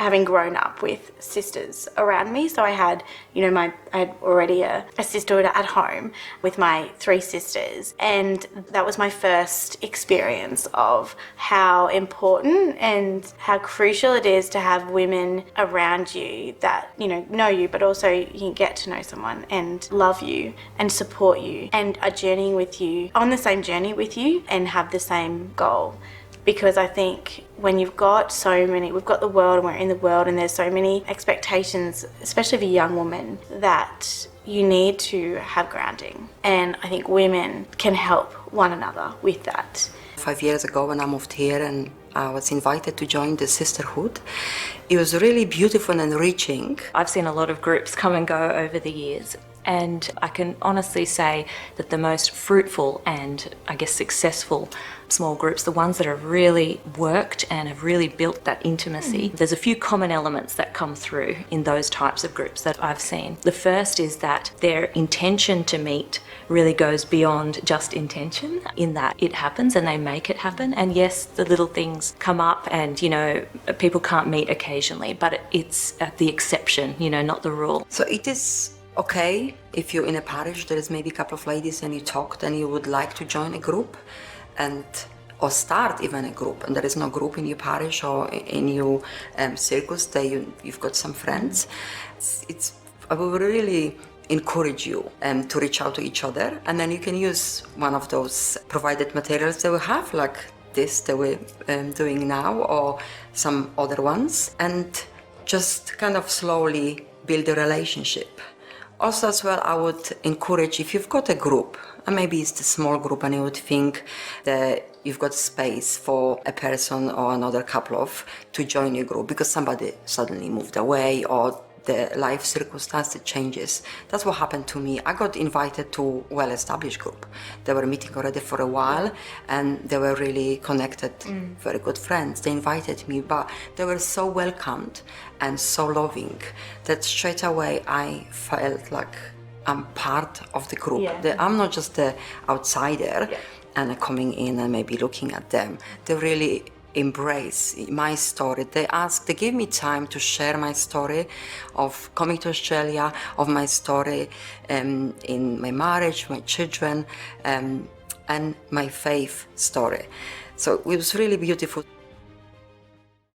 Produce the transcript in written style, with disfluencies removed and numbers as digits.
having grown up with sisters around me. So I had, I had already a sisterhood at home with my 3 sisters, and that was my first experience of how important and how crucial it is to have women around you that, know you, but also you can get to know someone and love you and support you and are journeying with you, on the same journey with you, and have the same goal. Because I think when we've got the world and we're in the world, and there's so many expectations, especially for a young woman, that you need to have grounding. And I think women can help one another with that. 5 years ago when I moved here and I was invited to join the Sisterhood, it was really beautiful and enriching. I've seen a lot of groups come and go over the years, and I can honestly say that the most fruitful and, I guess, successful small groups, the ones that have really worked and have really built that intimacy, there's a few common elements that come through in those types of groups that I've seen. The first is that their intention to meet really goes beyond just intention, in that it happens and they make it happen. And yes, the little things come up and, people can't meet occasionally, but it's the exception, not the rule. So it is okay if you're in a parish, there is maybe a couple of ladies and you talked and you would like to join a group or start even a group, and there is no group in your parish or in your circus that you've got some friends. I will really encourage you to reach out to each other, and then you can use one of those provided materials that we have, like this that we're doing now, or some other ones, and just kind of slowly build a relationship. Also as well, I would encourage, if you've got a group, and maybe it's a small group and you would think that you've got space for a person or another couple to join your group because somebody suddenly moved away or the life circumstance changes. That's what happened to me. I got invited to a well-established group. They were meeting already for a while and they were really connected, very good friends. They invited me, but they were so welcomed and so loving that straight away I felt like I'm part of the group. I'm not just the outsider and coming in and maybe looking at them. They really embrace my story. They gave me time to share my story of coming to Australia, of my story in my marriage, my children, and my faith story. So it was really beautiful.